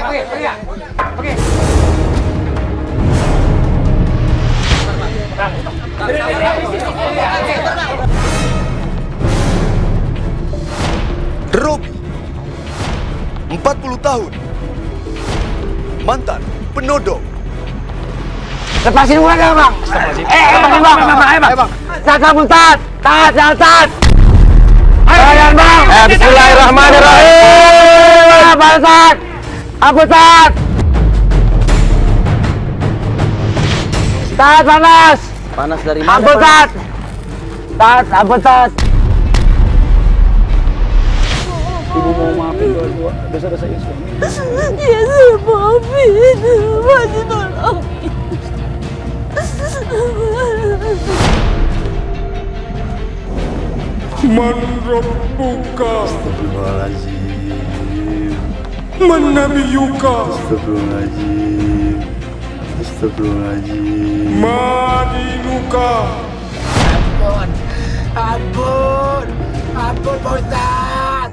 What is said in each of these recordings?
pergi ya. Pergi. Robi, 40 tahun, mantan penodong. Lepasin gue gak bang? Bang. Jangan muntat. Tahan. Ayo bang. Bismillahirrahmanirrahim. Bangsat. Ampun tat. Tat panas. Panas dari mana? Ampun tat. Ampun tat. Ibu mau maafin dosa-dosa suami. Ya saya maafin, masih tolongin. Man rabbuka? Astagfirullahaladzim. Man nabiyuka? Astagfirullahaladzim. Ma dinuka? Ampun Pak Ustaz.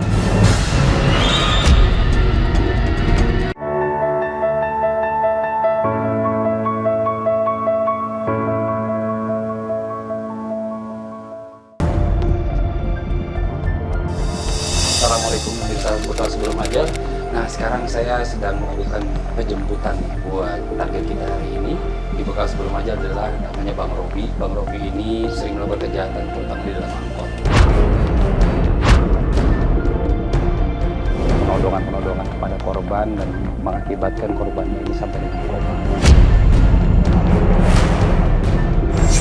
Assalamualaikum pemirsa Bekal Sebelum Ajal. Nah, sekarang saya sedang melakukan penjemputan buat target kita hari ini. Di Bekal Sebelum Ajal adalah namanya Bang Robi. Bang Robi ini sering melakukan kejahatan terutama di dalam angkot. Penodongan kepada korban dan mengakibatkan korbannya ini sampai dengan koma.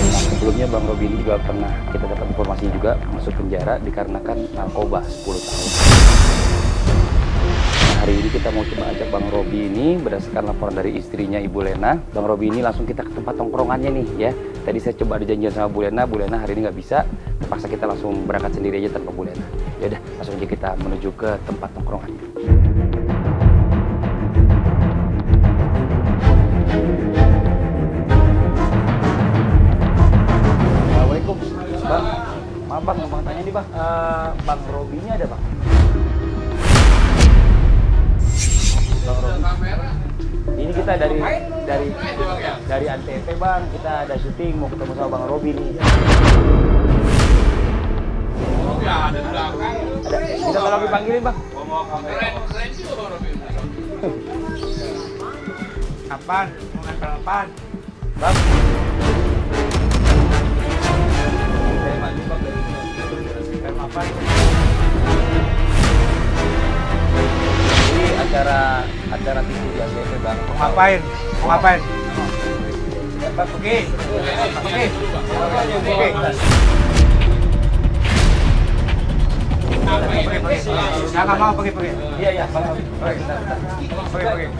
Sebelumnya Bang Robi ini juga pernah kita dapat informasi juga masuk penjara dikarenakan narkoba 10 tahun. Nah, hari ini kita mau coba ajak Bang Robi ini berdasarkan laporan dari istrinya Ibu Lena. Bang Robi ini langsung kita ke tempat tongkrongannya nih ya. Tadi saya coba ada janjian sama Bu Lena hari ini nggak bisa. Terpaksa kita langsung berangkat sendiri aja tanpa Bu Lena. Yaudah, langsung aja kita menuju ke tempat tongkrongannya. Bang, maaf bang, mau tanya nih bang, Bang Robi ini ada bang? Bang Robi. Ini kita dari Antv bang, kita ada syuting mau ketemu sama Bang Robi nih. Robi ada di belakang. Ada, bisa Bang Robi panggilin bang? Keren juga Bang Robi. Apaan? Mau nempel apaan? Bang. Ini acara TV di Antv bang. Mau ngapain? Pergi. Jangan mau pergi. Iya bang Robi. Pergi.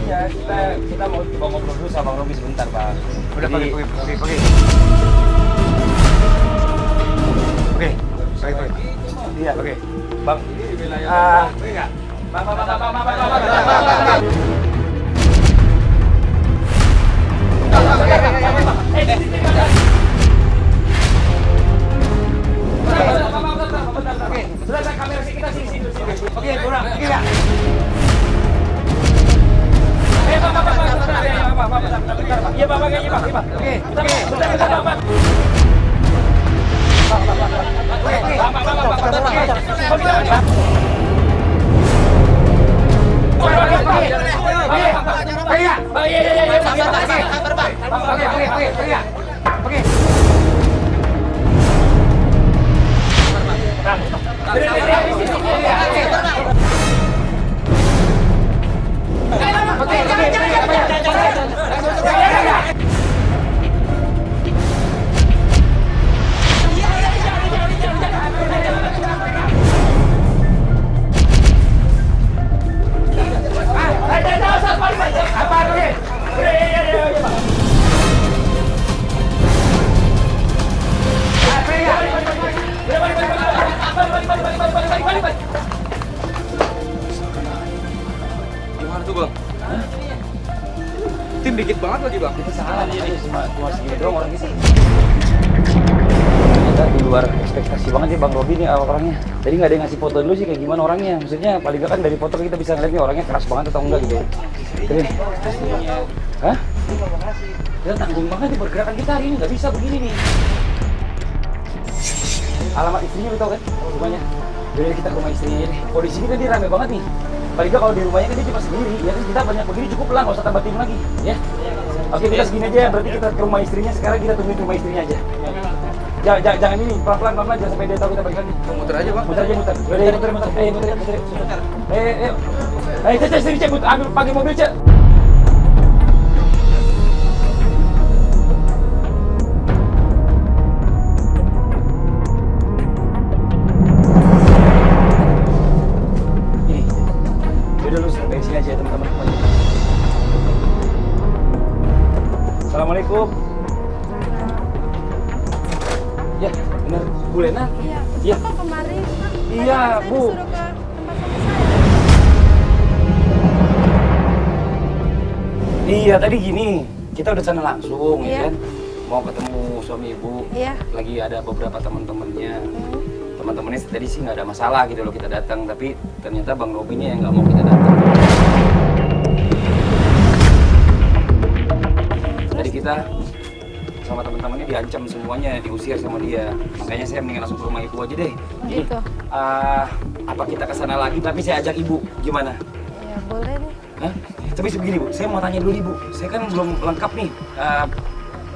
Iya kita mau ngobrol dulu sama Bang Robi sebentar bang. Udah pergi. Iya. Oke. Bang. Oke, pulang. Pergi ya. Iya bang. Oke. Gimana tuh bang? Tim dikit banget lagi bang. Kita salah nih, cuma segini doang orang di sini. Ternyata di luar ekspektasi banget nih Bang Robi nih orangnya. Tadi nggak ada yang ngasih foto dulu sih kayak gimana orangnya. Maksudnya paling nggak kan dari foto kita bisa ngeliat nih orangnya keras banget atau enggak gitu. Oke. Hah? Kita tanggung banget nih pergerakan kita hari ini, nggak bisa begini nih. Alamat istrinya lu tau kan? Rumahnya. Jadi kita ke rumah istrinya deh. Oh di sini kan dia rame banget nih. Paling nggak kalau di rumahnya kan dia cuma sendiri, ya kan kita banyak begini cukup lah, nggak usah tambah tim lagi, ya. Oke kita segini aja, berarti kita ke rumah istrinya sekarang kita tungguin rumah istrinya aja. Jangan ini pelan-pelan jangan sampai dia tahu kita balik lagi. Muter aja bang. Muter aja muter. Muter. Cek sini cek, ambil pakai mobil cek. Assalamualaikum. Ya, benar. Bu Lena? Iya. Iya. Bapak kemarin. Iya, Bu. Disuruh ke tempat saya. Iya, tadi gini. Kita udah sana langsung, Iya. ya kan? Mau ketemu suami Ibu. Iya. Lagi ada beberapa teman-temannya. Teman-temannya tadi sih nggak ada masalah gitu loh kita datang, tapi ternyata Bang Robinya yang nggak mau kita datang. Tadi kita sama teman-temannya diancam semuanya, diusir sama dia. Makanya saya mendingan langsung ke rumah Ibu aja deh. Jadi, Gitu. apa kita ke sana lagi tapi saya ajak Ibu, gimana? Ya boleh nih. Hah? Tapi begini Bu, saya mau tanya dulu Ibu. Saya kan belum lengkap nih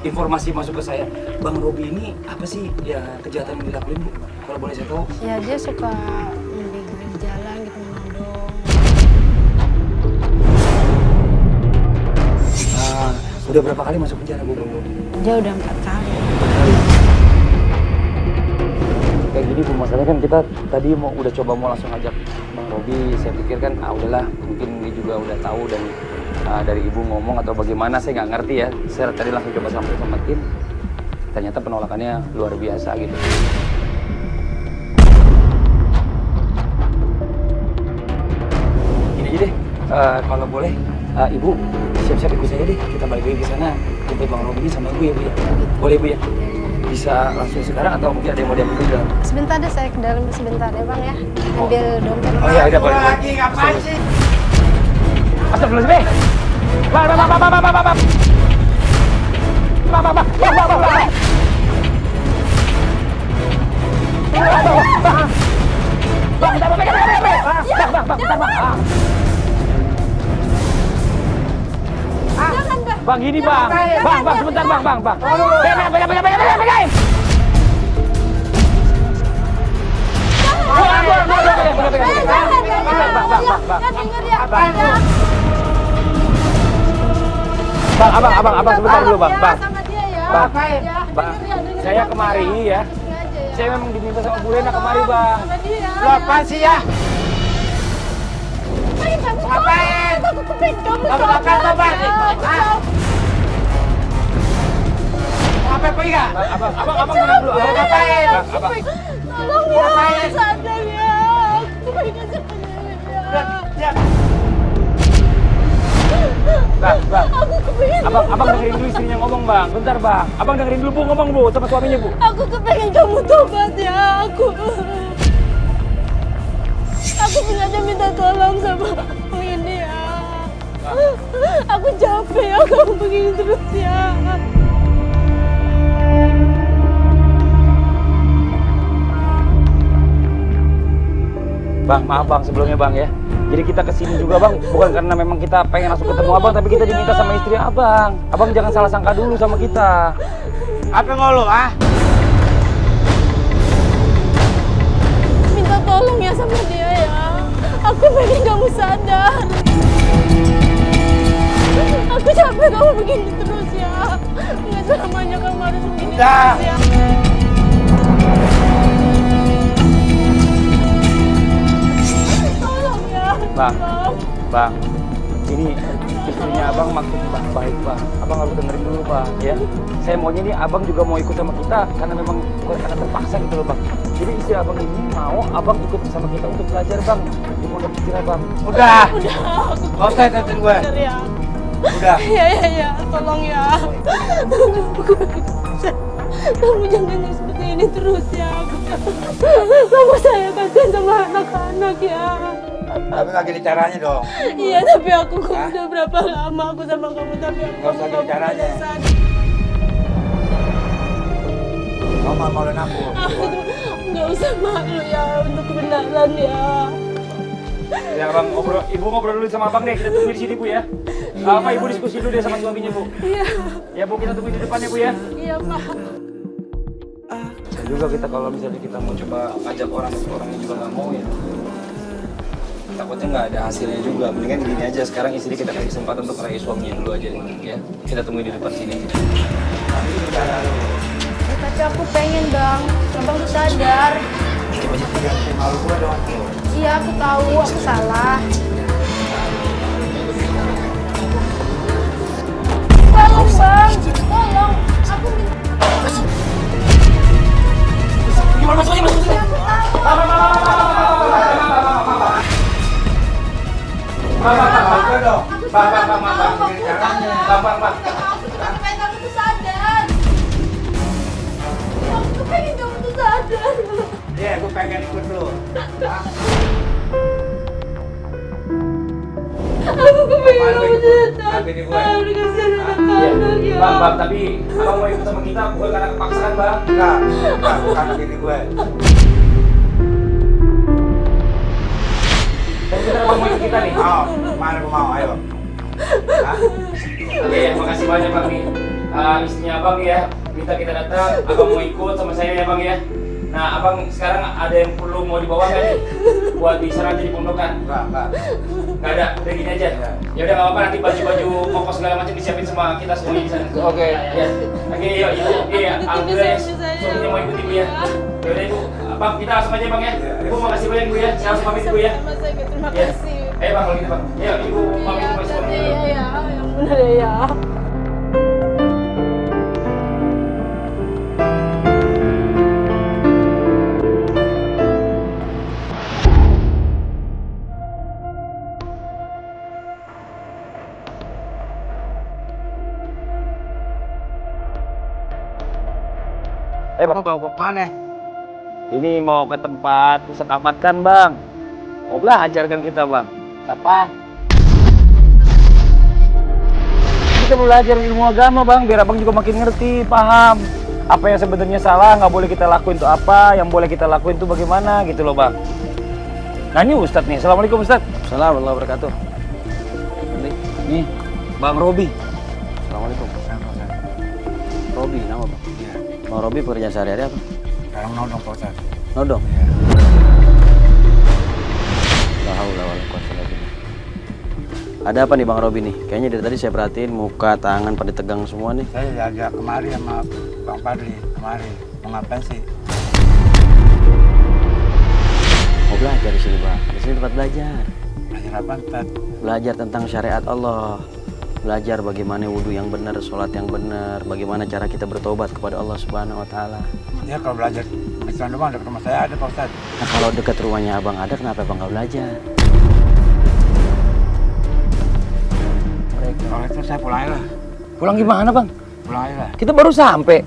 informasi masuk ke saya. Bang Robi ini apa sih ya kejahatan yang dilakuin Bu? Kalau boleh saya tahu. Ya dia suka menggigit di jalan gitu, menodong. Udah berapa kali masuk penjara Bu Bang Robi? Dia udah 4 kali. Kayak gini Bu, masalahnya kan kita tadi udah coba mau langsung ajak Bang Robi. Saya pikir kan udahlah, mungkin dia juga udah tahu dan dari Ibu ngomong atau bagaimana saya nggak ngerti ya. Saya tadi langsung coba sampai sama tim. Ternyata penolakannya luar biasa gitu. Gini aja deh, kalau boleh Ibu siap-siap ikut saya deh. Kita balik lagi ke sana. Jemput Bang Robi sama Ibu ya Bu ya. Boleh Bu ya? Bisa langsung sekarang atau mungkin ada yang mau diambil dulu? Sebentar deh, saya ke dalam sebentar ya Bang ya. Ambil dompet. Oh iya, udah boleh. Lagi ngapain sih? Astagfirullahaladzim. Bang. Jangan Bang. Bang, gini Bang. Bang, sebentar Bang. Pegain. Bang, abang sebentar dulu Bang. Bang, saya kemari ya. Saya memang diminta sama Bu Lena kemari Bang. Lo apaan sih ya? Ngapain? Aku kepencong. Kamu makan apa, Bang? Ngapain pergi gak? Abang tenang dulu. Abang ngapain? Tolong ya, sadar ya. Aku pengen sendiri ya. Bang. Aku kepengen. Abang dengerin dulu istrinya ngomong Bang. Bentar Bang. Abang dengerin dulu Bu ngomong Bu sama suaminya Bu. Aku kepengen kamu tobat ya. Aku sengaja minta tolong sama kamu ini ya. Aku capek ya kamu begini terus ya. Bang, maaf Bang sebelumnya Bang ya. Jadi kita kesini juga Bang, bukan karena memang kita pengen langsung ketemu Abang, tapi kita diminta sama istri Abang. Abang jangan salah sangka dulu sama kita. Apa ngeluh, ah? Minta tolong ya sama dia ya. Aku pengen kamu sadar. Aku capek kamu begini terus ya. Nggak selamanya kamu harus begini Udah. terus ya. Tolong ya. Bang, ini istrinya Abang maksud baik Bang. Abang harus dengerin dulu Bang ya. Saya maunya nih Abang juga mau ikut sama kita karena memang bukan karena terpaksa gitu loh Bang. Jadi istri Abang ini mau Abang ikut sama kita untuk belajar Bang di Pondok Hijrah Bang. Udah. Udah. Gak usah ikutin gue. Sadar ya. Udah. Ya. Tolong ya. Kamu jangan yang seperti begini terus ya. Kamu saya kasihan sama anak-anak ya. Tapi nggak gini caranya dong. Iya, tapi aku udah berapa lama aku sama kamu, tapi aku Nggak usah gini caranya. Kamu malu-maluin aku. Aku nggak usah malu ya, untuk kebenaran ya. Ya bang, ibu ngobrol dulu sama abang deh, kita tunggu di sini bu ya. Apa ibu diskusi dulu deh sama suaminya bu. Iya. Ya bu, kita tunggu di depan ya bu ya. Iya, Pak. Dan juga kita kalau misalnya kita mau coba ngajak orangnya juga nggak mau ya. Takutnya nggak ada hasilnya juga. Mendingan gini aja, sekarang istri kita kasih kesempatan untuk meraih suaminya dulu aja ya. Kita tunggu di depan sini. Tapi aku pengen bang, abang tuh sadar. Malu gue dong. Iya, aku tahu aku salah. Tolong bang, tolong. Aku minta. Gimana maksudnya? Malu dong. Gini caranya. Aku pengen kamu tuh sadar. Aku pengen kamu tuh sadar. Iya, gue pengen ikut lu. Aku kepengen kamu sadar. Tapi ini gue. Aku kasihan anak-anak ya. Bang, tapi abang mau ikut sama kita bukan karena kepaksaan bang. Enggak, karena gini gue. Dan kita abang mau ikut kita nih. Mana gue mau, ayo. Hah? Oke, makasih banyak bang nih. Istrinya abang ya, minta kita datang, abang mau ikut sama saya ya bang ya. Nah abang sekarang ada yang perlu mau dibawa nggak nih? Buat bisa nanti di pondokan? Enggak. Nggak ada, udah gini aja. Ya udah nggak apa-apa, nanti baju-baju koko segala macam disiapin sama kita semuanya di sana. Oke. Ya. Oke, yuk, iya. Alhamdulillah ya. Suaminya mau ikut ibu ya. Ya udah ibu, bang kita langsung aja bang ya. Ibu makasih banyak ibu ya. Saya langsung pamit ibu ya. Sama saya, terima Ya. kasih. Ayo bang kalau gitu bang. Ya ibu pamit ibu masih pamit. Iya, yang benar ya. Bang. Mau bawa ke mana? Ini mau ke tempat pusat amat kan bang. Mau belajar kan kita bang. Apa? Kita belajar ilmu agama bang, biar abang juga makin ngerti, paham. Apa yang sebenarnya salah, nggak boleh kita lakuin itu apa, yang boleh kita lakuin itu bagaimana gitu loh bang. Nah ini Ustadz nih, Assalamualaikum Ustadz. Assalamualaikum warahmatullahi wabarakatuh. Nih, Bang Robi. Assalamualaikum. Robi, nama bang? Iya. Bang Robi pekerjaan sehari-hari apa? Sekarang nodong Pak Ustaz. Nodong? Iya. La haula wala quwwata illa billah. Ada apa nih Bang Robi nih? Kayaknya dari tadi saya perhatiin muka, tangan pada tegang semua nih. Saya diajak kemari sama Bang Padli, kemari. Mau ngapain sih? Mau belajar di sini Bang. Di sini tempat belajar. Belajar apa Ustaz? Belajar tentang syariat Allah. Belajar bagaimana wudhu yang benar, sholat yang benar, bagaimana cara kita bertobat kepada Allah Subhanahu wa Ta'ala. Ya kalau belajar di sana doang, dekat rumah saya ada Pak Ustaz. Nah kalau dekat rumahnya abang ada, kenapa abang nggak belajar? Kalau itu saya pulang aja lah. Pulang gimana bang? Pulang aja lah. Kita baru sampai.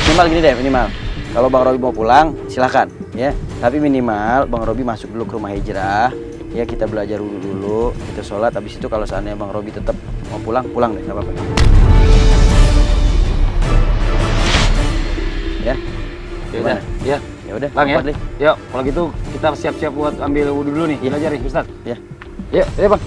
Minimal gini deh, minimal. Kalau Bang Robi mau pulang, silakan ya. Tapi minimal Bang Robi masuk dulu ke rumah hijrah. Ya kita belajar wudhu dulu, kita sholat. Habis itu kalau seandainya Bang Robi tetap mau pulang, pulang deh, nggak apa-apa. Ya. Udah, ya. Ya udah, Bang ya. Fadli. Yuk, kalau gitu kita siap-siap buat ambil wudhu dulu nih. Belajar nih, Ustaz. Ya. Ya bang.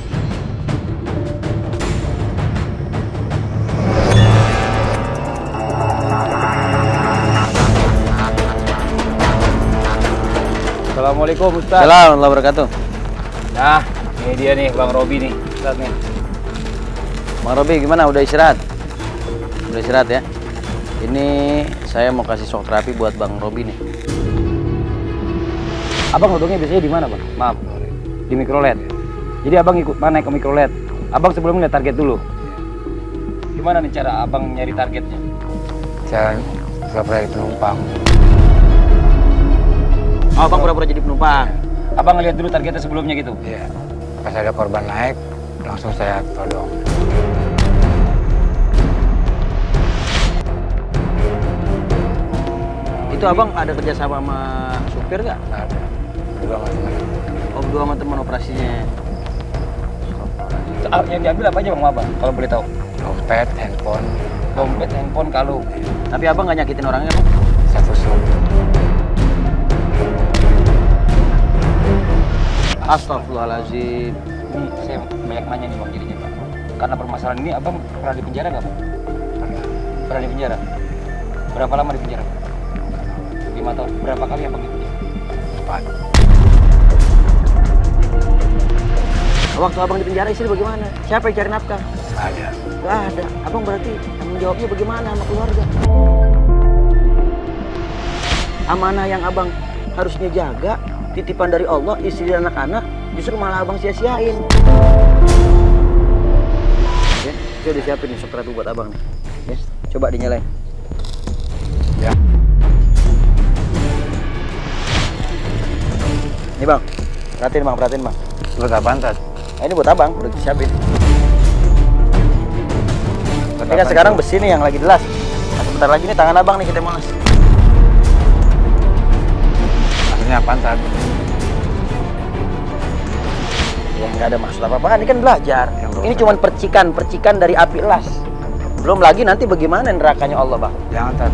Assalamualaikum Ustaz. Assalamualaikum warahmatullahi wabarakatuh. Nah, ini dia nih Bang Robi nih, Ustaz nih. Bang Robi gimana? Udah istirahat? Udah istirahat ya? Ini saya mau kasih shock terapi buat Bang Robi nih. Abang nodongnya biasanya di mana bang? Maaf, di mikrolet. Jadi abang ikut mana ke mikrolet? Abang sebelumnya lihat target dulu. Gimana nih cara abang nyari targetnya? Saya pura-pura jadi penumpang. Oh, Bang pura-pura jadi penumpang. Abang ngeliat dulu targetnya sebelumnya gitu? Iya. Pas ada korban naik, langsung saya todong. Itu abang ada kerjasama sama supir nggak? Nggak ada. Berdua sama teman. Oh, berdua sama teman operasinya. Yang diambil apa aja bang sama abang? Kalau boleh tahu. Dompet, handphone, Dompet, handphone, kalung. Tapi abang nggak nyakitin orangnya bang? satu slot. Astagfirullahaladzim. Ini saya banyak nanya nih bang jadinya bang. Karena permasalahan ini abang pernah di penjara nggak bang? Pernah. Pernah di penjara? Berapa lama di penjara? 5 tahun. Berapa kali abang di penjara? 4. Waktu abang di penjara istri bagaimana? Siapa yang cari nafkah? Ada. Gak ada. Abang berarti tanggung jawabnya bagaimana sama keluarga? Amanah yang abang harusnya jaga, titipan dari Allah, istri dan anak-anak, justru malah abang sia-siain. Ya, coba disiapin nih sop terapi buat abang nih. Ya, coba dinyalain. Ya. Nih bang, perhatiin bang. Buat apaan, Tat? Nah, ini buat abang, udah disiapin. Buat Ini kan apaan sekarang itu? besi nih yang lagi jelas. Nah, sebentar lagi nih tangan abang nih kita moles. Maksudnya apaan, Tat? Ya nggak ada maksud apa-apaan, ini kan belajar. Yang Ini berusaha. cuma percikan dari api las. Belum lagi nanti bagaimana nerakanya Allah bang. Jangan, Tat.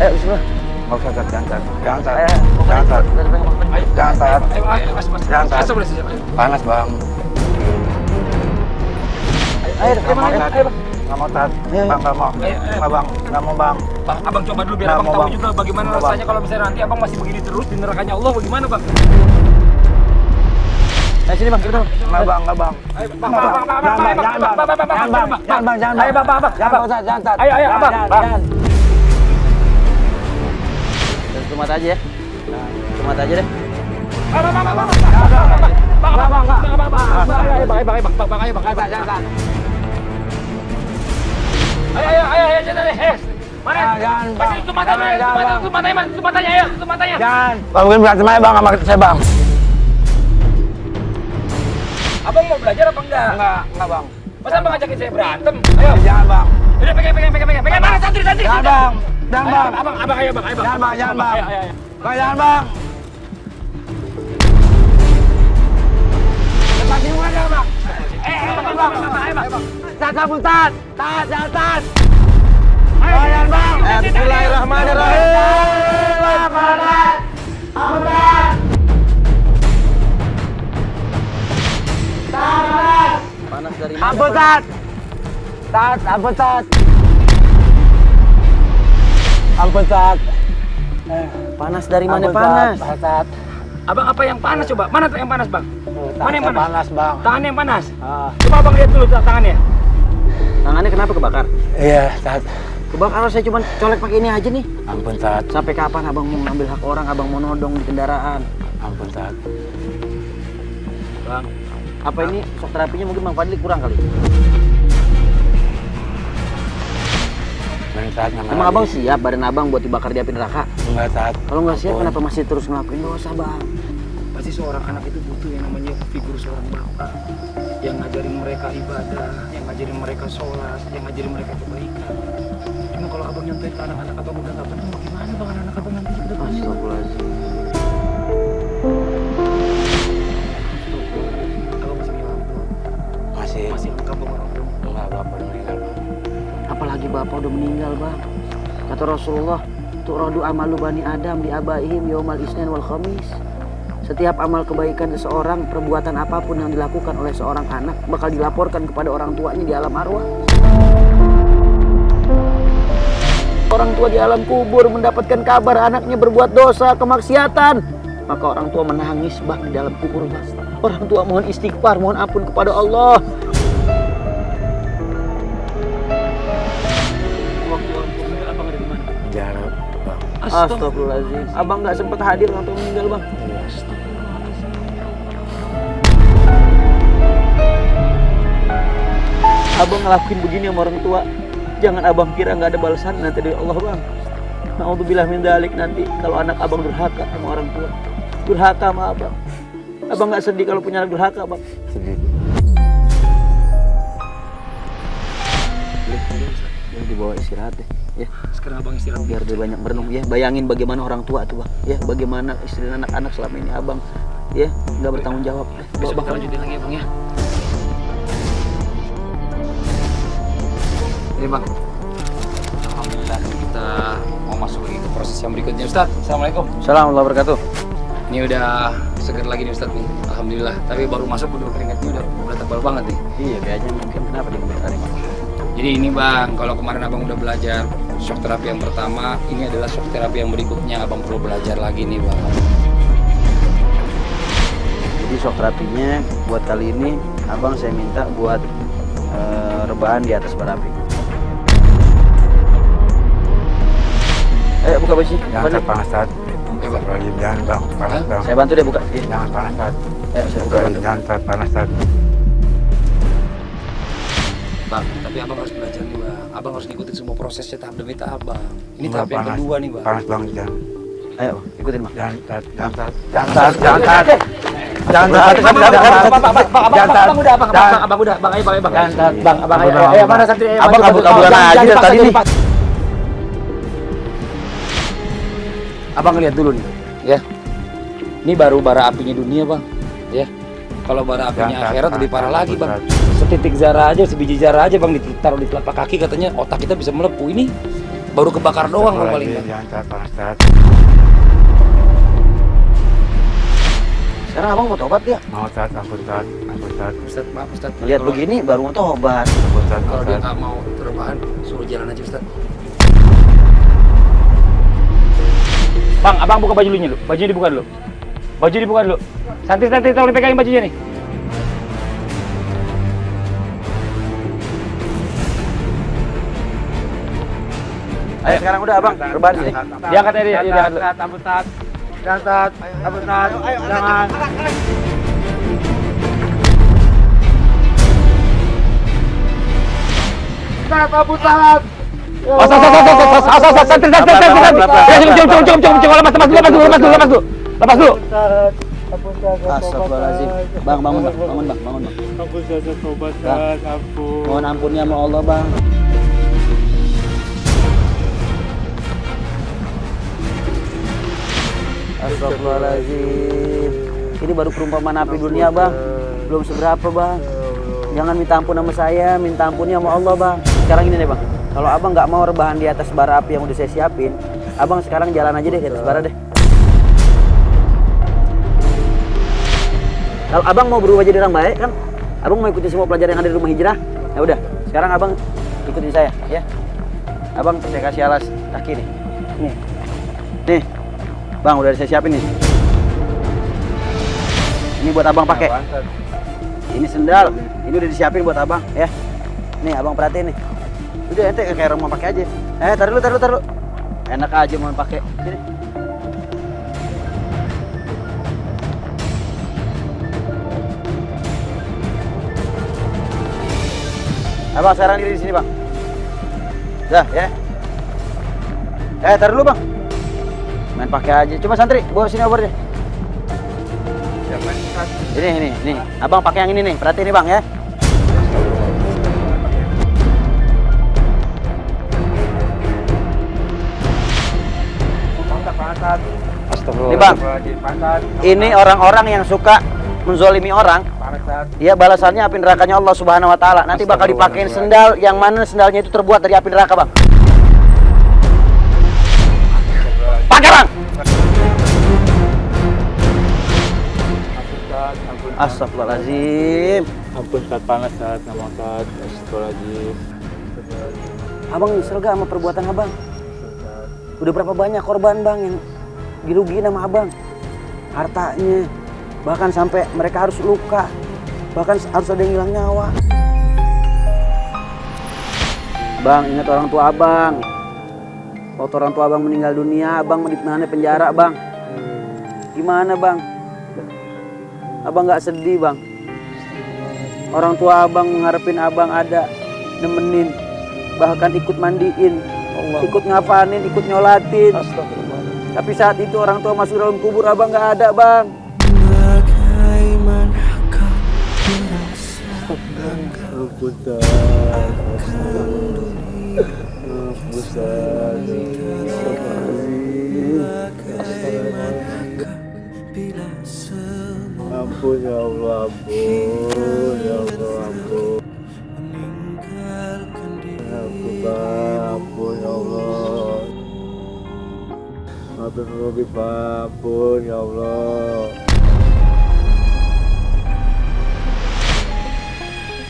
Ayo bismillah. Nggak usah, Tat. Jangan, Tat. Jangan, Tat. Pokoknya Jangan, Tat. Ayo, Jangan, Tat. Jangan, Tat. Asal boleh sejak. Panas, Bang. ayo, Nggak mau, Tat. ayo, bang. Nggak mau, Tat. Ayo. Bang, nggak mau. Nggak, Bang. Nggak mau, Bang. Bang, abang coba dulu biar Nggak abang mau, tahu Bang. juga bagaimana Nggak, Bang. rasanya kalau misalnya nanti abang masih begini terus di nerakanya Allah bagaimana bang? Ayo sini bang, kita bang. Nggak, Bang. Nggak, Bang. Ayo Jangan, Bang. Jangan, Bang. Jangan, Bang. Jangan, Bang. Jangan, Ayo bang, Jangan, Bang, Ustaz. Jangan, Tat. Ayo, Jangan, abang. jangan. Tutup mata aja ya. Tutup mata aja deh. Ayo, jangan deh. Mana? Jangan, Bang. Pasti tutup matanya, tutup matanya, ayo, tutup matanya. Jangan. Bang, mungkin berantem aja, Bang, sama saya, Bang. Abang mau belajar apa enggak? Enggak, Bang. Masa abang ngajakin saya berantem? Ayo. Jangan, Bang. Udah pegang mana santri. Jangan, Bang. Jangan, Bang. Abang, ayo bang. Jangan, Bang. Jangan, Bang. Ayo. Bang, jangan, Bang. Lepasin muka jangan, Bang. Bang. Tat, sabun, Tat. Tat, jangan, Tat. Ayo, jangan, Bang. Panas dari mana? Ampun, Tat. Tat, ampun, Tat. Ampun, Tat. Panas dari mana Ampun, panas? Tat. Tat. Abang apa yang panas coba? Mana tuh yang panas bang? Mana yang Saya panas? panas, Bang. Tangannya yang panas. Ah. Coba abang lihat dulu tangannya. Tangannya kenapa kebakar? Iya, Tat. Kebakar saya cuma colek pakai ini aja nih. Ampun, Tat. Sampai kapan abang mau ngambil hak orang, abang mau nodong di kendaraan? Ampun, Tat. Bang, apa ini sok terapinya mungkin Bang Fadli kurang kali? Bener, Tat. Nggak Emang lagi. abang siap badan abang buat dibakar di api neraka? Enggak, Tat. Kalau nggak siap Ampun. kenapa masih terus ngelakuin dosa bang? Pasti seorang anak itu butuh yang namanya figur seorang bapak yang ngajarin mereka ibadah, yang ngajarin mereka sholat, yang ngajarin mereka kebaikan. Cuma kalau abang nyontohin ke anak-anak abang udah nggak pernah, gimana bang anak-anak abang nanti ke depannya? Astagfirullahaladzim. Abang masih punya orang tua, Masih. masih lengkap bang orang tua. Enggak, Bapak udah meninggal, Bang. Apalagi bapak udah meninggal bang. Kata Rasulullah, tu'radu amalu bani Adam bi abaihim yaumal isnin wal khamis. Setiap amal kebaikan seseorang, perbuatan apapun yang dilakukan oleh seorang anak bakal dilaporkan kepada orang tuanya di alam arwah. Orang tua di alam kubur mendapatkan kabar anaknya berbuat dosa, kemaksiatan. Maka orang tua menangis bang di dalam kubur bang. Orang tua mohon istighfar, mohon ampun kepada Allah. Waktu abang ada di mana? Penjara, Bang. Astagfirullahaladzim. Abang nggak sempat hadir waktu meninggal bang. Abang ngelakuin begini sama orang tua, jangan abang kira nggak ada balasan nanti dari Allah bang. Na'udzubillah min dzalik, nanti kalau anak abang durhaka sama orang tua, durhaka sama abang. Abang nggak sedih kalau punya anak durhaka bang? Sedih. Yang dibawa istirahat deh, ya. Sekarang abang istirahat. Biar dia banyak merenung, ya. Bayangin bagaimana orang tua tuh bang, ya. Bagaimana istri dan anak-anak selama ini abang, ya, nggak bertanggung jawab. Besok bakal lanjutin lagi ya bang ya. Ini bang. Alhamdulillah kita mau masuk lagi ke proses yang berikutnya Ustaz. Assalamualaikum. Assalamualaikum warahmatullahi wabarakatuh. Ini udah seger lagi nih Ustaz nih. Alhamdulillah. Tapi baru masuk udah keringatnya udah tebal banget nih. Iya, kayaknya mungkin kenapa dia tadi bang? Jadi ini bang, kalau kemarin abang udah belajar shock terapi yang pertama, ini adalah shock terapi yang berikutnya. Abang perlu belajar lagi nih bang. Jadi shock terapinya buat kali ini, abang saya minta buat rebahan di atas barapi. Ayo buka baju. Jangan panas Ustaz. Astagfirullahaladzim, jangan bang, panas bang. Saya bantu deh buka. Iya. Jangan panas Ustaz. Ayo saya buka. Jangan Ustaz, panas Ustaz. Bang, tapi abang harus belajar nih bang. Abang harus ngikutin semua prosesnya tahap demi tahap bang. Ini Enggak, tahap yang panas. kedua nih bang. Panas bang, jangan. Ayo bang, ikutin bang. Jangan Ustaz, jangan Ustaz. Jangan Ustaz, jangan Ustaz. Jangan Ustaz, Abang udah, bang, ayo bang. Bang, abang ayo mana santri? Abang kabur-kaburan aja dari tadi nih. Abang lihat dulu nih, ya. Ini baru bara apinya dunia bang, ya. Kalau bara apinya akhirat lebih parah lagi bang. Setitik zarah aja, sebiji zarah aja bang ditaruh di telapak kaki katanya otak kita bisa melepuh. Ini baru kebakar doang bang paling bang. Jangan Ustaz, panas Ustaz. Sekarang abang mau tobat ya? Mau Ustaz, ampun Ustaz, ampun Ustaz. Ustaz, maaf Ustaz. Lihat Kalau- begini baru mau tobat. Ampun Ustaz, Kalau dia Ustaz. nggak mau rebahan, suruh jalan aja Ustaz. Bang, abang buka bajunya dulu. Bajunya dibuka dulu. Baju dibuka dulu. Santai tolong pegangin bajunya nih. Ayo sekarang udah abang, rebahan sini. Diangkat aja, diangkat dulu. Ampun Ustaz. Jangan Ustaz, ampun Ustaz. Jangan. Ustaz, ampun Ustaz. Lepas dulu. Astagfirullahaladzim. Bang, bangun bang, bangun bang, bangun bang. Ampun Ustaz, tobat Bang. Ustaz, ampun. Mohon ampunnya sama Allah bang. Astagfirullahaladzim. Ini baru perumpamaan api dunia bang. Belum seberapa bang. Jangan minta ampun sama saya, minta ampunnya sama Allah bang. Sekarang ini deh bang. Kalau abang nggak mau rebahan di atas bara api yang udah saya siapin, abang sekarang jalan aja deh di atas bara deh. Kalau abang mau berubah jadi orang baik kan, abang mau ikutin semua pelajaran yang ada di rumah hijrah. Ya udah, sekarang abang ikutin saya, ya. Abang saya kasih alas kaki nih. Nih, bang udah saya siapin nih. Ini buat abang pakai. Ini sendal, ini udah disiapin buat abang, ya. Nih abang perhatiin nih. Udah ente kayak orang mau pakai aja. Taruh dulu. Enak aja mau pakai. Sini. Abang sekarang diri di sini bang. Dah ya. Taruh dulu bang. Main pakai aja. Coba santri bawa sini obor deh. Ini. Abang pakai yang ini nih. Perhatiin nih bang ya. Ini bang. Ini orang-orang yang suka menzolimi orang. Iya balasannya api nerakanya Allah Subhanahu Wa Taala. Nanti bakal dipakein sendal yang mana sendalnya itu terbuat dari api neraka bang. Pakai bang. Astagfirullahaladzim. Ampun Ustaz, panas Ustaz, nama Ustaz. Astagfirullahaladzim. Abang nyesel gak sama perbuatan abang? Udah berapa banyak korban bang yang dirugiin sama abang? Hartanya, bahkan sampai mereka harus luka, bahkan harus ada yang hilang nyawa. Bang, ingat orang tua abang. Waktu orang tua abang meninggal dunia, abang menikmati penjara bang. Gimana bang? Abang gak sedih bang? Orang tua abang mengharapin abang ada, nemenin, bahkan ikut mandiin, ikut ngapanin, ikut nyolatin. Tapi saat itu orang tua masuk dalam kubur, abang gak ada bang. Ampun ya Allah, ampun ya Allah, ampun. Ampun Pak, ampun ya Allah. Maafin Robi Pak, ampun ya Allah.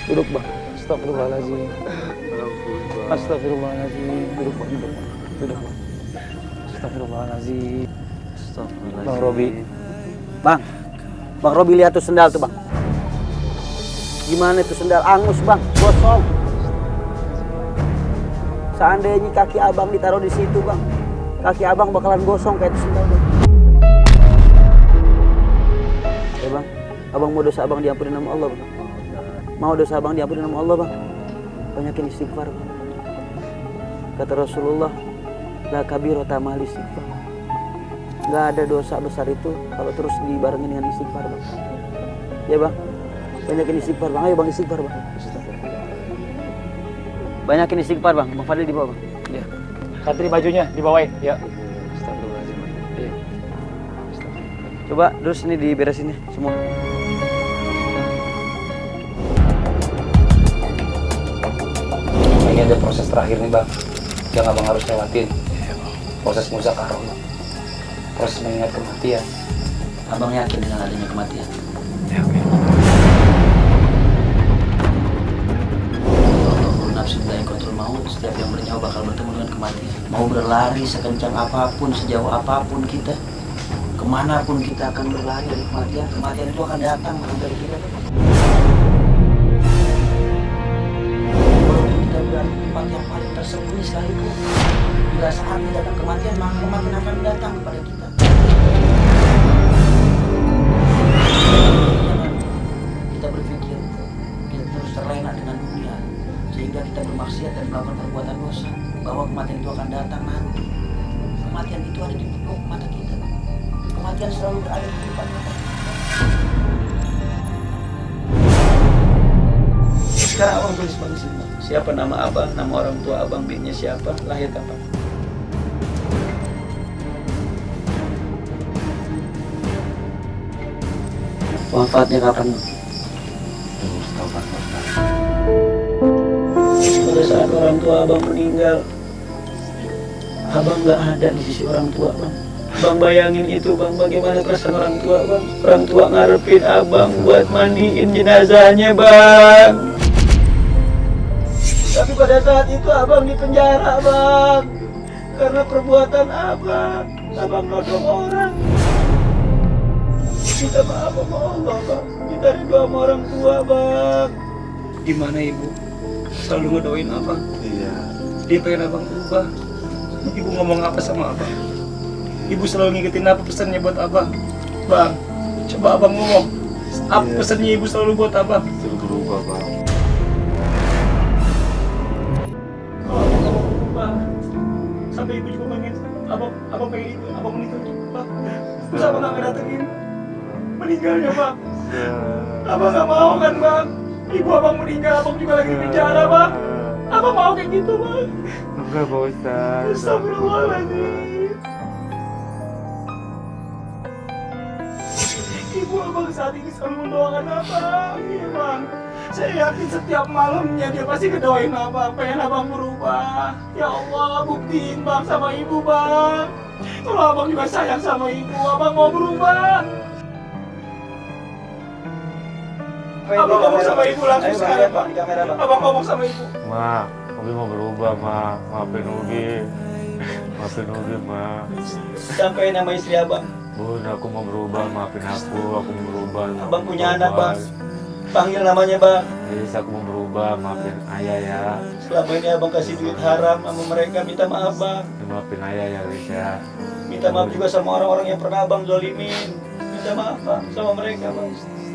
Duduk bang. Astagfirullahaladzim. Ampun Pak. Astagfirullahaladzim. Duduk bang. Duduk bang. Astagfirullahaladzim. Bang Robi. Bang Robi lihat tuh sendal tuh bang. Gimana tuh sendal angus bang, gosong. Seandainya kaki abang ditaruh di situ bang, kaki abang bakalan gosong kayak itu sendal bang. Ya bang, abang mau dosa abang diampuni nama Allah bang. Mau dosa abang diampuni nama Allah bang. Banyakin istighfar bang. Kata Rasulullah, la kabirota mal istighfar. Nggak ada dosa besar itu kalau terus dibarengin dengan istighfar bang. Ya bang, banyakin istighfar bang. Ayo bang istighfar bang. Banyakin istighfar bang. Bang Fadil di bawah bang. Ya. Santri bajunya dibawain. Ya. Astagfirullahaladzim. Ya. Coba terus ini diberesin ya semua. Ini ada proses terakhir nih bang, yang abang harus lewatin. Proses muzakarah bang. Proses mengingat kematian. Abang yakin dengan adanya kematian? Ya oke. Nafsu dan kontrol maut, setiap yang bernyawa bakal bertemu dengan kematian. Mau berlari sekencang apapun, sejauh apapun kita, kemanapun kita akan berlari dari kematian, kematian itu akan datang dari kita. Walaupun kita berada di tempat yang paling tersembunyi sekalipun, bila saatnya datang kematian, maka kematian akan datang kepada kita. Jangan kita berpikir kita terus terlena dengan dunia sehingga kita bermaksiat dan melakukan perbuatan dosa, bahwa kematian itu akan datang nanti. Kematian itu ada di peluk mata kita. Kematian selalu berada di depan mata kita. Sekarang abang tulis pada sini. Siapa nama abang, nama orang tua abang, binnya siapa, lahir kapan. Wafatnya kapan? Pada saat orang tua abang meninggal, abang nggak ada di sisi orang tua bang. Bang bayangin itu bang, bagaimana perasaan orang tua bang. Orang tua ngarepin abang buat mandiin jenazahnya bang. Tapi pada saat itu abang di penjara bang, karena perbuatan abang. Abang nodong orang. Kita maaf sama Allah bang, kita ridho sama orang tua bang. Gimana ibu? Selalu ngedoain abang. Iya. Dia pengen abang berubah. Ibu ngomong apa sama abang? Ibu selalu ngikutin apa pesannya buat abang? Bang, coba abang ngomong. Apa pesannya ibu selalu buat abang? Suruh berubah bang. Kalau abang ngomong berubah, sampai ibu juga pengen abang pengen itu, abang meninggal juga bang. Terus abang nggak ngedatengin meninggalnya bang. Abang nggak mau kan bang? Ibu abang meninggal, abang juga lagi di penjara bang. Abang mau kayak gitu bang? Enggak Pak Ustaz. Astagfirullahaladzim. Ibu abang saat ini selalu mendoakan abang, iya bang. Saya yakin setiap malamnya dia pasti ngedoain abang, pengen abang berubah. Ya Allah, buktiin bang sama ibu bang. Kalau abang juga sayang sama ibu, abang mau berubah. Abang ngomong sama ibu langsung sekarang bang. Abang ngomong sama ibu. Ma, Ubi mau berubah ma. Maafin Ubi. Maafin Ubi ma. Sampai nama istri abang. Bun, aku mau berubah, maafin aku mau berubah. Abang punya anak bang. Panggil namanya bang. Yes, aku mau berubah, maafin ayah ya. Selama ini abang kasih duit haram sama mereka, minta maaf bang. Maafin ayah ya Riz ya. Minta maaf juga sama orang-orang yang pernah abang zolimin. Minta maaf bang sama mereka bang.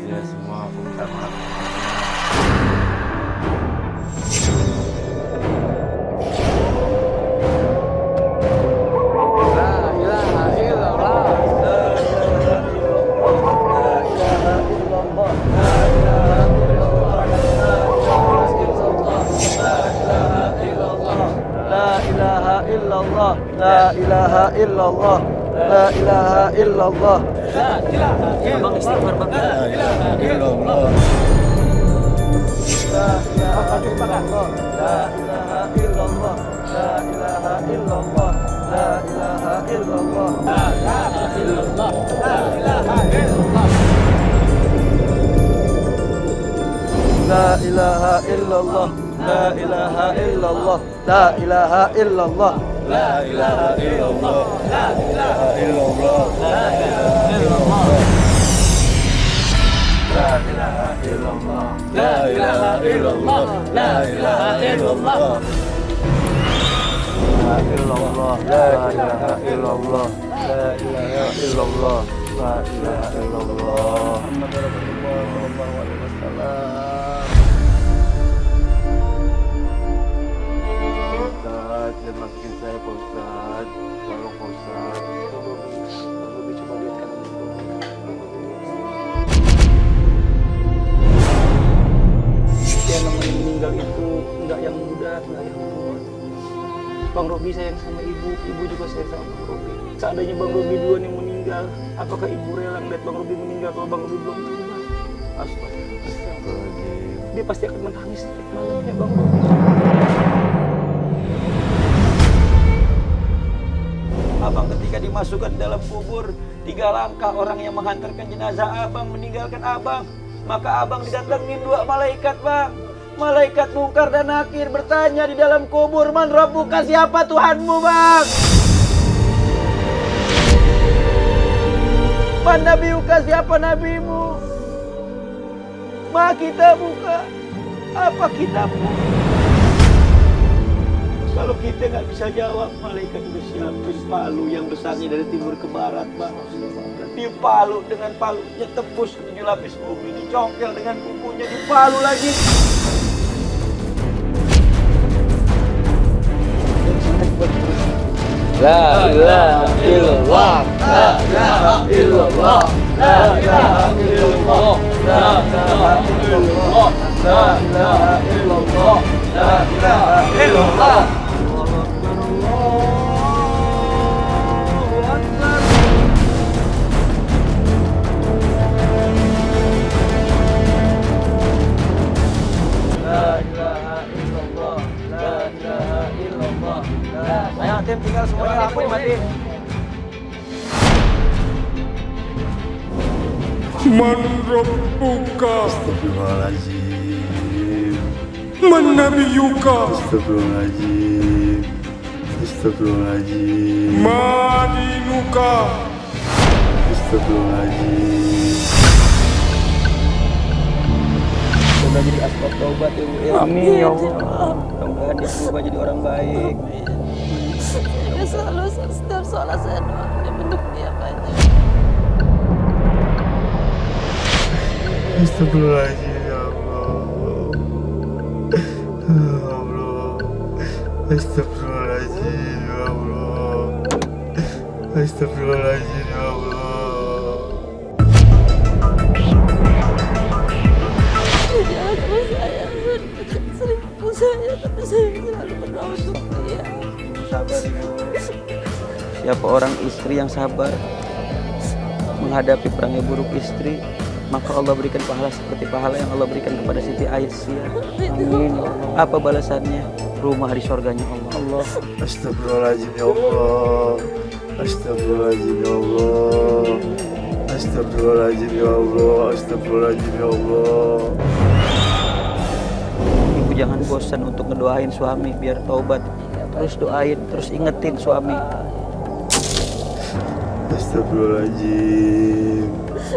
Ya semua aku minta maaf. La ilaha illallah, la ilaha illallah, la ilaha illallah. Bang istighfar bang. La ilaha illallah. La ilaha illallah, la ilaha illallah, la ilaha illallah, la ilaha illallah, la ilaha illallah, la ilaha illallah. La ilaha illallah, la ilaha illallah, la ilaha illallah, la ilaha illallah, la ilaha illallah, la ilaha illallah. La ilaha illallah, la ilaha illallah, la ilaha illallah. La illallah, la ilaha illallah, la ilaha illallah, la ilaha illallah. Muhammad Rasulullah sallallahu alaihi wasallam. Ustaz, jangan masukin saya Pak Ustaz. Tolong Pak Ustaz. Lebih coba lihat kan. Yang namanya meninggal itu enggak yang muda, enggak yang tua. Bang Robi sayang sama ibu, ibu juga sayang sama Bang Robi. Seandainya Bang Robi duluan yang meninggal, apakah ibu rela ngeliat Bang Robi meninggal kalau Bang Robi belum tobat? Astagfirullahaladzim. Dia pasti akan menangis setiap malamnya Bang Robi. Abang ketika dimasukkan dalam kubur, 3 langkah orang yang menghantarkan jenazah abang meninggalkan abang. Maka abang didatengin 2 malaikat bang. Malaikat Mungkar dan Nakir bertanya di dalam kubur, man rabbuka, siapa Tuhanmu bang? Man nabiuka, siapa nabimu? Ma kita buka, apa kitabmu? Kalau kita nggak bisa jawab, malaikat udah siapin palu yang besarnya dari timur ke barat bang. Dipalu dengan palunya, tembus 7 lapis bumi, dicongkel dengan kukunya, dipalu lagi. La ilaha illallah, la ilaha illallah, la ilaha illallah, la ilaha illallah, la ilaha illallah, la ilaha illallah. Ayo tim, tinggal semuanya lampu dimatiin. Man rabbuka. Astagfirullahaladzim. Man nabiyuka. Astagfirullahaladzim. Astagfirullahaladzim. Ma dinuka. Astagfirullahaladzim. Semoga jadi asbab taubat ya Bu ya. Amin ya Allah. Mudah-mudahan dia berubah jadi orang baik. Saya selalu setiap sholat saya doakan bentuk dia banyak. Astagfirullahaladzim ya Allah. Ya Allah. Astagfirullahaladzim ya Allah. Astagfirullahaladzim ya Allah. Jangan sama saya, sering pukul saya, tapi saya selalu berdoa untuk dia. Sabar Ibu. Siapa orang istri yang sabar menghadapi perangai buruk istri, maka Allah berikan pahala seperti pahala yang Allah berikan kepada Siti Aisyah. Amin. Apa balasannya? Rumah di surganya Allah. Astagfirullahaladzim ya Allah. Astagfirullahaladzim ya Allah. Astagfirullahaladzim ya Allah. Astagfirullahaladzim ya Allah. Ibu jangan bosan untuk ngedoain suami biar taubat. Terus doain, terus ingetin suami. Astagfirullahaladzim.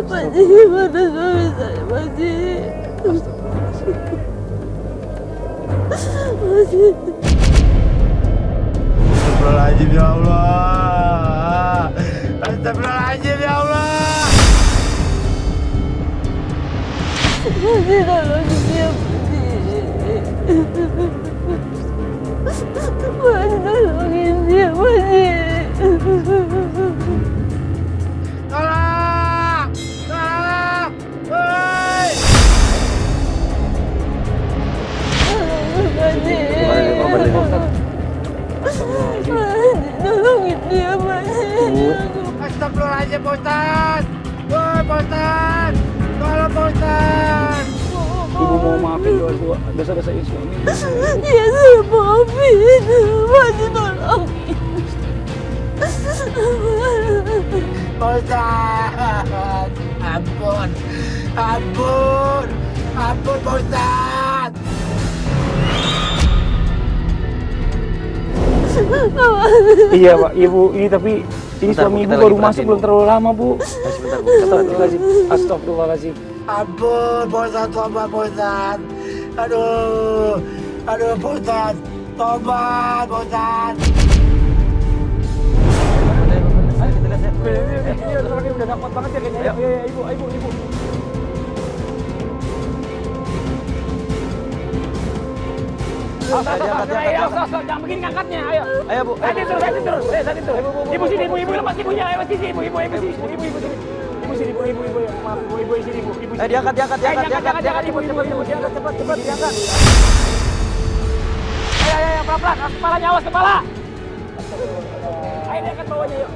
Pakcik, gimana suami saya, Pakcik? Pakcik. Astagfirullahaladzim ya Allah. Astagfirullahaladzim ya Allah. Pakcik, tolong dia, Pakcik. Pakcik, tolongin dia, Pakcik. Tolong! Tolong! Woi! Pakcik. Astagfirullahaladzim, Pak Ustadz. Woi, Pak Ustadz. Tolong, Pak Ustadz. Ibu mau maafin dosa-dosa suami. Ya saya maafin, masih tolongin. Pak Ustadz. Ampun. Ampun. Ampun, Pak Ustadz. Iya Pak, Ibu ini tapi ini Bentar, Bu, suami kita Ibu lagi baru masuk perhatiin, belum Bu. terlalu lama Bu. Sebentar, Bu. Astagfirullahaladzim. Astagfirullahaladzim. Ampun, Pak Ustadz. Tobat, Pak Ustadz. Aduh. Aduh, Pak Ustadz. Tobat, Pak Ustadz. Ini udah dapat banget ya kayaknya. Ya, Ibu. Jangan begini ngangkatnya, ayo. Ayo, Bu. Saya tidur. Ibu sini, ibu lepas ibunya, lewat sini, ibu sini. Ibu sini, ibu. Maaf, ibu sini, ibu. Diangkat. Ibu, cepat, diangkat. Ayo, pelan-pelan, kepalanya, awas kepala. Ayo diangkat bawahnya, yuk.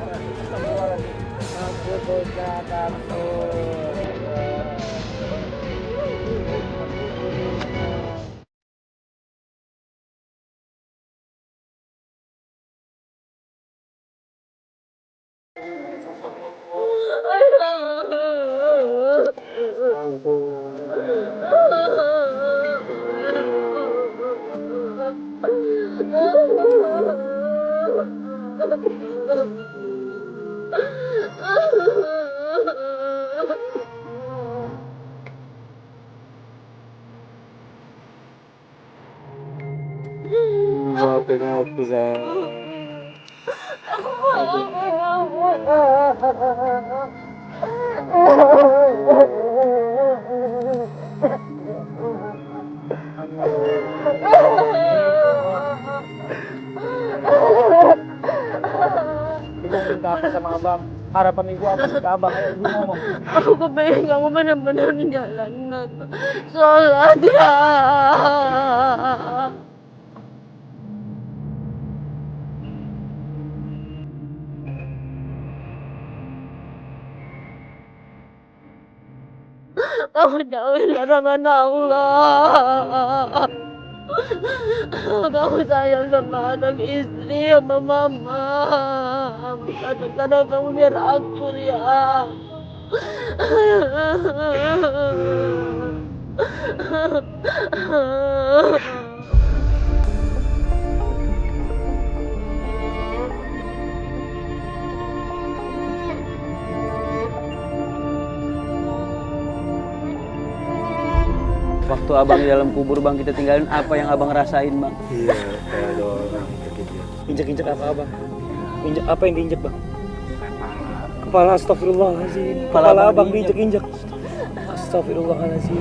Maafin aku, sayang. Ibu minta apa sama abang? Harapan ibu apa ke abang? Ayo ibu ngomong. Aku kepengen kamu benar-benar menjalankan sholat ya. Kamu jauhin larangan Allah. Kamu sayang sama anak istri, sama mama. Kadang-kadang kamu biar akur ya. Waktu abang di dalam kubur bang kita tinggalin apa yang abang rasain bang? Iya, kayak ada orang gitu. Injek-injek apa abang? Apa yang diinjek bang? Kepala, astagfirullahaladzim. Kepala Kepala abang abang diinjek-injek. Astagfirullahaladzim.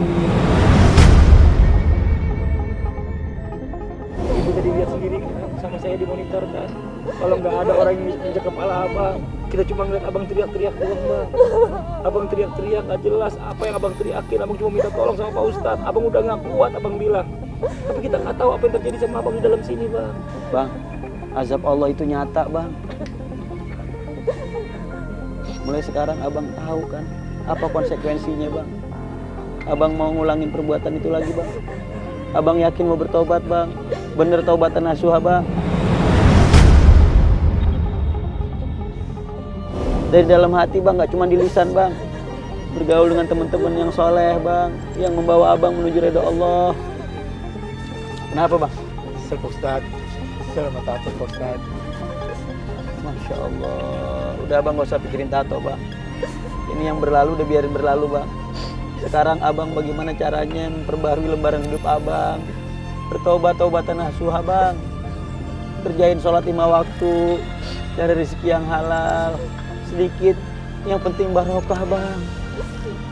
Ibu tadi lihat sendiri sama saya di monitor kan. Kalau nggak ada orang yang injek kepala abang, kita cuma ngeliat abang teriak-teriak doang bang. Abang teriak-teriak nggak jelas apa yang abang teriakin. Abang cuma minta tolong sama Pak Ustadz. Abang udah nggak kuat abang bilang. Tapi kita nggak tahu apa yang terjadi sama abang di dalam sini bang. Bang, azab Allah itu nyata bang. Mulai sekarang abang tahu kan apa konsekuensinya bang. Abang mau ngulangin perbuatan itu lagi bang. Abang yakin mau bertobat bang. Bener taubatan nasuha bang. Dari dalam hati bang, nggak cuma di lisan bang. Bergaul dengan teman-teman yang soleh bang, yang membawa abang menuju ridho Allah. Kenapa bang? Sel Pak Ustadz. Selamat tato Pak Ustadz. Masya Allah. Udah abang gak usah pikirin tato bang. Ini yang berlalu udah biarin berlalu bang. Sekarang abang bagaimana caranya memperbarui lembaran hidup abang. Bertobat-tobatan nasuha bang. Kerjain sholat 5 waktu. Cari rezeki yang halal. Sedikit, yang penting barokah bang.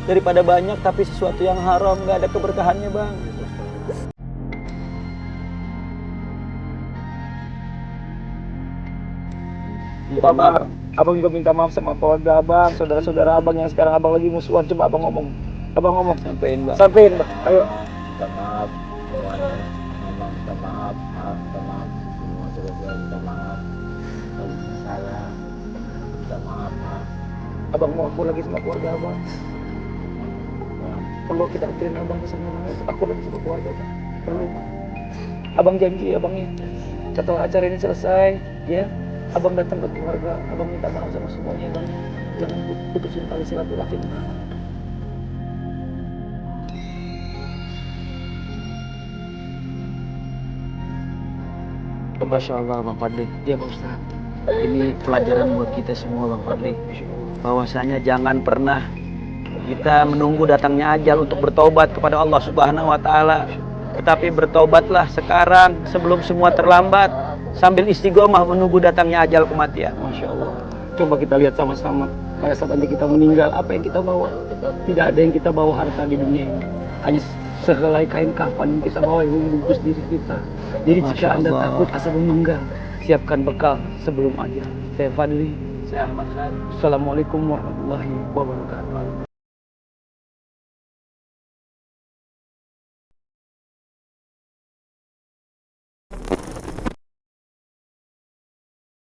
Daripada banyak tapi sesuatu yang haram gak ada keberkahannya bang. Bapak, abang juga minta maaf sama keluarga abang, saudara-saudara abang yang sekarang abang lagi musuhan. Coba abang ngomong. Abang ngomong. Sampein bang. Sampein bang. Ayo. Minta maaf semuanya. Mama minta maaf. Minta maaf. Semua saudara minta maaf. Kalau salah minta maaf. Abang mau aku lagi sama keluarga abang. Perlu kita anterin abang ke sana. Aku lagi sama keluarga abang. Perlu. Abang janji abangnya. Setelah acara ini selesai, ya, abang datang ke keluarga, abang minta maaf sama semuanya, abang. Jangan putusin tali silaturahim. Masya Allah Bang Fadli. Ya Pak Ustaz. Ini pelajaran buat kita semua Bang Fadli. Bahwasanya jangan pernah kita menunggu datangnya ajal untuk bertobat kepada Allah Subhanahu wa taala. Tetapi bertobatlah sekarang sebelum semua terlambat, sambil istiqomah menunggu datangnya ajal kematian. Masya Allah. Coba kita lihat sama-sama. Pada saat nanti kita meninggal, apa yang kita bawa? Tidak ada yang kita bawa harta di dunia ini. Hanya sehelai kain kafan yang kita bawa yang membungkus diri kita. Jadi jika Anda takut asa meninggal, siapkan bekal sebelum ajal. Saya Fadli. Assalamualaikum warahmatullahi wabarakatuh.